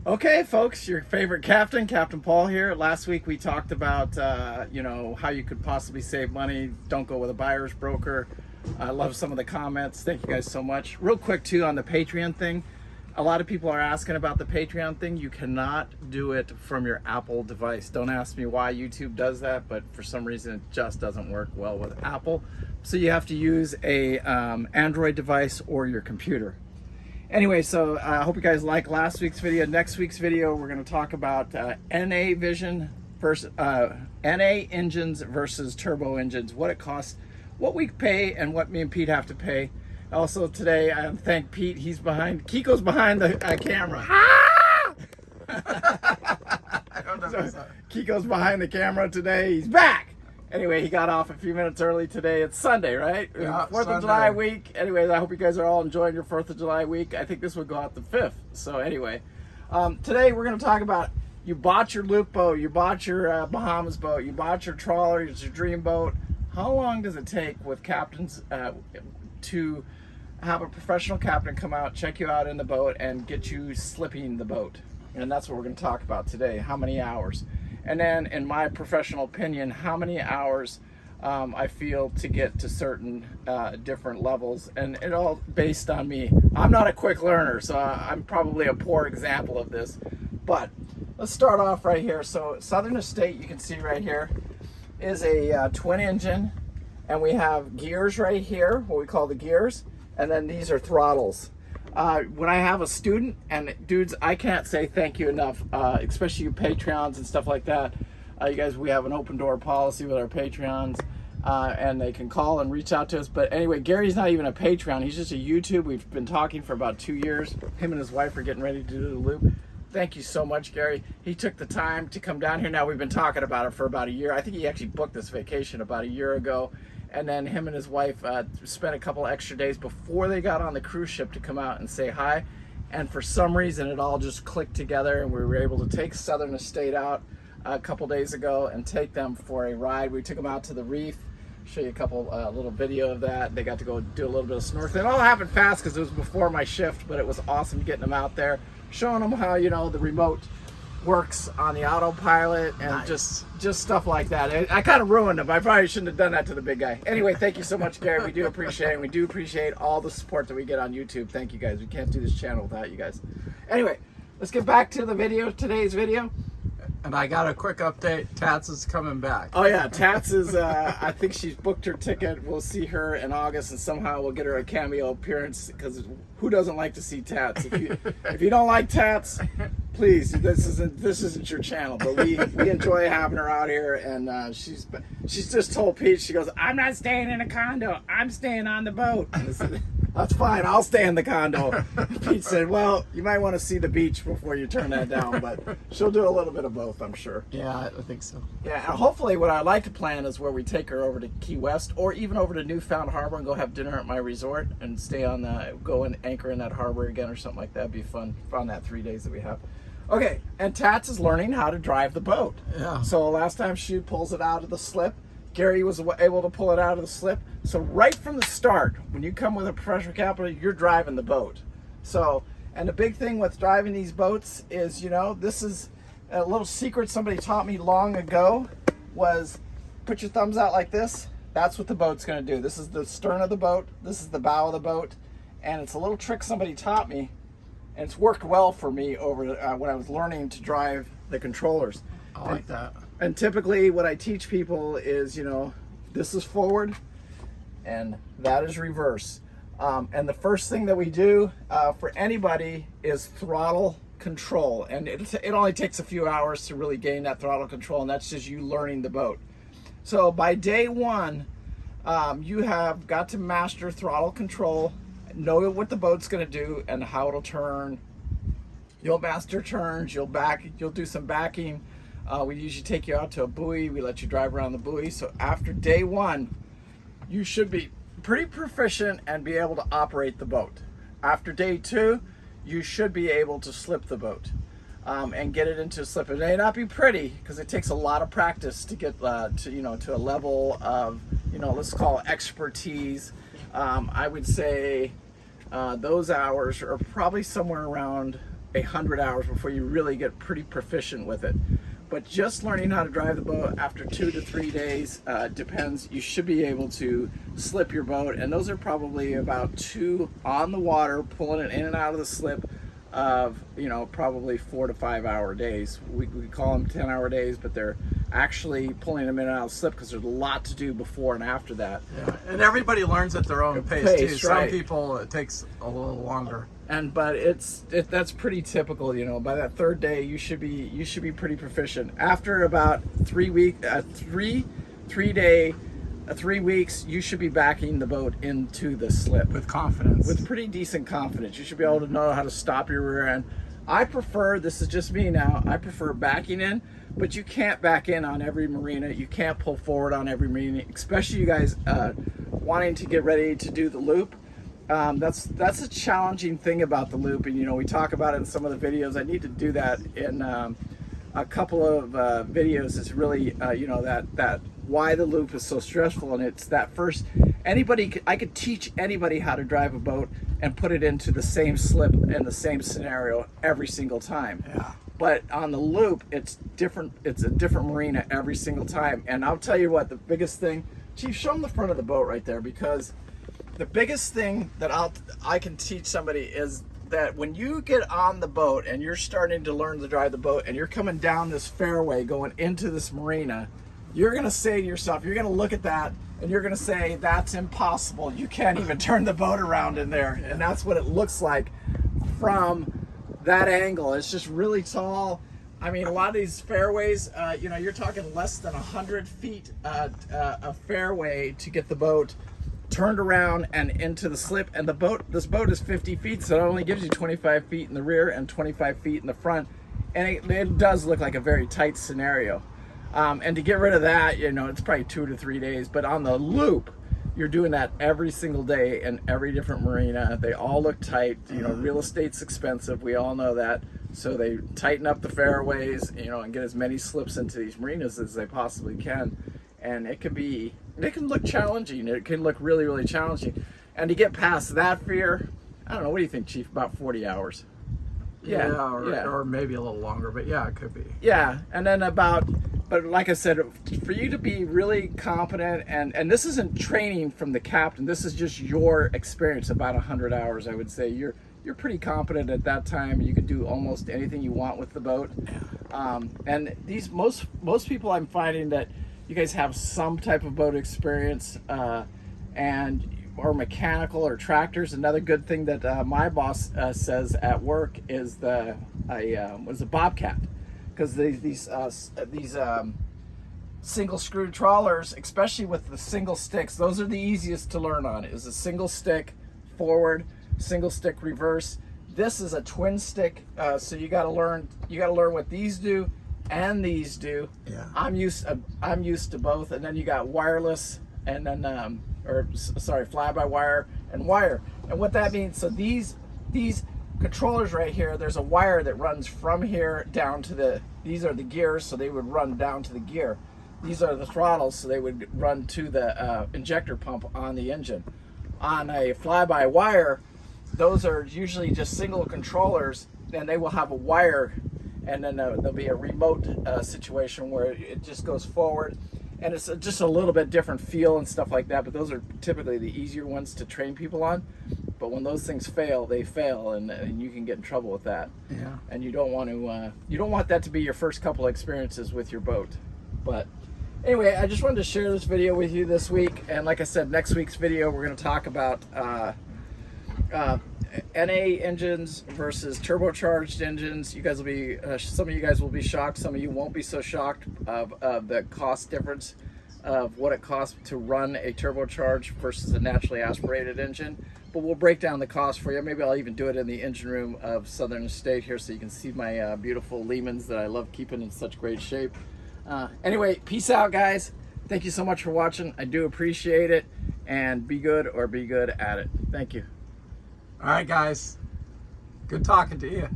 Okay, folks, your favorite captain, Captain Paul here. Last week we talked about, how you could possibly save money. Don't go with a buyer's broker. I love some of the comments. Thank you guys so much. Real quick, too, on the Patreon thing. A lot of people are asking about the Patreon thing. You cannot do it from your Apple device. Don't ask me why YouTube does that, but for some reason it just doesn't work well with Apple. So you have to use a Android device or your computer. Anyway, so I hope you guys like last week's video. Next week's video, we're going to talk about NA vision versus NA engines versus turbo engines, what it costs, what we pay, and what me and Pete have to pay. Also today, I thank Pete. Kiko's behind the camera. So, Kiko's behind the camera today. He's back. Anyway, he got off a few minutes early today. It's Sunday, right? Yeah, 4th of July week. Anyways, I hope you guys are all enjoying your 4th of July week. I think this will go out the 5th. So anyway, today we're going to talk about you bought your loop boat, you bought your Bahamas boat, you bought your trawler, it's your dream boat. How long does it take with captains to have a professional captain come out, check you out in the boat, and get you slipping the boat? And that's what we're going to talk about today. How many hours? And then, in my professional opinion, how many hours I feel to get to certain different levels. And it all based on me. I'm not a quick learner, so I'm probably a poor example of this. But let's start off right here. So Southern Estate, you can see right here, is a twin engine. And we have gears right here, what we call the gears. And then these are throttles. When I have a student, and dudes, I can't say thank you enough, especially you Patreons and stuff like that. You guys, we have an open door policy with our Patreons, and they can call and reach out to us. But anyway, Gary's not even a Patreon. He's just a YouTube. We've been talking for about 2 years. Him and his wife are getting ready to do the loop. Thank you so much, Gary. He took the time to come down here. Now, we've been talking about it for about a year. I think he actually booked this vacation about a year ago. And then him and his wife spent a couple extra days before they got on the cruise ship to come out and say hi. And for some reason, it all just clicked together, and we were able to take Southern Estate out a couple days ago and take them for a ride. We took them out to the reef. Show you a couple little video of that. They got to go do a little bit of snorkeling. It all happened fast because it was before my shift, but it was awesome getting them out there, showing them how the remote works on the autopilot and Nice. just stuff like that. I kind of ruined them. I probably shouldn't have done that to the big guy. Anyway, thank you so much, Gary. We do appreciate it. And we do appreciate all the support that we get on YouTube. Thank you guys. We can't do this channel without you guys. Anyway, let's get back to the video, today's video. And I got a quick update. Tats is coming back. Oh yeah, Tats is, I think she's booked her ticket. We'll see her in August, and somehow we'll get her a cameo appearance, because who doesn't like to see Tats? If you don't like Tats, please, this isn't your channel. But we enjoy having her out here, and she's just told Pete, she goes, I'm not staying in a condo, I'm staying on the boat. And I said, that's fine, I'll stay in the condo. Pete said, well, you might want to see the beach before you turn that down, but she'll do a little bit of both, I'm sure. Yeah, I think so. Yeah, and hopefully what I'd like to plan is where we take her over to Key West, or even over to Newfound Harbor and go have dinner at my resort and go and anchor in that harbor again or something like that. It'd be fun that 3 days that we have. Okay, and Tats is learning how to drive the boat. Yeah. So last time she pulls it out of the slip, Gary was able to pull it out of the slip. So right from the start, when you come with a professional captain, you're driving the boat. So, and the big thing with driving these boats is, this is a little secret somebody taught me long ago, was put your thumbs out like this. That's what the boat's going to do. This is the stern of the boat. This is the bow of the boat. And it's a little trick somebody taught me, and it's worked well for me over when I was learning to drive the controllers. I like that. And typically what I teach people is, this is forward and that is reverse. And the first thing that we do for anybody is throttle control. And it only takes a few hours to really gain that throttle control, and that's just you learning the boat. So by day one, you have got to master throttle control, know what the boat's going to do and how it'll turn. You'll master turns, you'll do some backing. We usually take you out to a buoy. We let you drive around the buoy. So after day one, you should be pretty proficient and be able to operate the boat. After day two, you should be able to slip the boat and get it into a slip. It may not be pretty because it takes a lot of practice to get to a level of, let's call it expertise. I would say those hours are probably somewhere around 100 hours before you really get pretty proficient with it. But just learning how to drive the boat after 2 to 3 days depends. You should be able to slip your boat, and those are probably about 2 on the water, pulling it in and out of the slip of, you know, probably 4 to 5 hour days. We call them 10-hour days, but they're actually pulling them in and out of the slip because there's a lot to do before and after that. Yeah, and everybody learns at their own pace too. Some right. people, it takes a little longer. But that's pretty typical, you know. By that 3rd day, you should be pretty proficient. After about 3 weeks, you should be backing the boat into the slip With confidence. with pretty decent confidence. You should be able to know how to stop your rear end. I prefer, this is just me now, I prefer backing in, but you can't back in on every marina. You can't pull forward on every marina, especially you guys wanting to get ready to do the loop. That's a challenging thing about the loop, and you know, we talk about it in some of the videos. I need to do that in a couple of videos. It's really you know, that why the loop is so stressful, and it's that first. I could teach anybody how to drive a boat and put it into the same slip and the same scenario every single time. Yeah. But on the loop, it's different. It's a different marina every single time. And I'll tell you what, the biggest thing, Chief, show them the front of the boat right there, because the biggest thing that I can teach somebody is that when you get on the boat and you're starting to learn to drive the boat and you're coming down this fairway going into this marina, you're going to say to yourself, you're going to look at that and you're going to say, that's impossible. You can't even turn the boat around in there. And that's what it looks like from that angle. It's just really tall. I mean, a lot of these fairways, you know, you're talking less than 100 feet a fairway to get the boat turned around and into the slip. And this boat is 50 feet, so it only gives you 25 feet in the rear and 25 feet in the front. And it does look like a very tight scenario. And to get rid of that, you know, it's probably 2 to 3 days. But on the loop, you're doing that every single day in every different marina. They all look tight. You know, real estate's expensive. We all know that. So they tighten up the fairways, you know, and get as many slips into these marinas as they possibly can. And it can look challenging. It can look really, really challenging. And to get past that fear, I don't know, what do you think, Chief? About 40 hours. Or maybe a little longer, but yeah, it could be. Yeah, and then but like I said, for you to be really competent, and this isn't training from the captain, this is just your experience, about 100 hours, I would say. You're pretty competent at that time. You can do almost anything you want with the boat. And these most people, I'm finding that you guys have some type of boat experience, or mechanical or tractors. Another good thing that my boss says at work is a bobcat, because these single screw trawlers, especially with the single sticks, those are the easiest to learn on. Is a single stick forward, single stick reverse. This is a twin stick, so you got to learn what these do and these do. Yeah. I'm used to both. And then you got wireless, and then fly-by-wire and wire. And what that means, so these controllers right here, there's a wire that runs from here down to these are the gears, so they would run down to the gear. These are the throttles, so they would run to the injector pump on the engine. On a fly-by-wire, those are usually just single controllers, and they will have a wire, and then there'll be a remote situation where it just goes forward. And it's just a little bit different feel and stuff like that, but those are typically the easier ones to train people on. But when those things fail, they fail, and you can get in trouble with that. Yeah. And you don't want that to be your first couple experiences with your boat. But anyway, I just wanted to share this video with you this week. And like I said, next week's video, we're going to talk about NA engines versus turbocharged engines. You guys will be, some of you guys will be shocked, some of you won't be so shocked of the cost difference of what it costs to run a turbocharged versus a naturally aspirated engine. But we'll break down the cost for you. Maybe I'll even do it in the engine room of Southern Estate here, so you can see my beautiful Lehmans that I love keeping in such great shape. Anyway, peace out, guys. Thank you so much for watching. I do appreciate it. And be good or be good at it. Thank you. All right, guys. Good talking to you.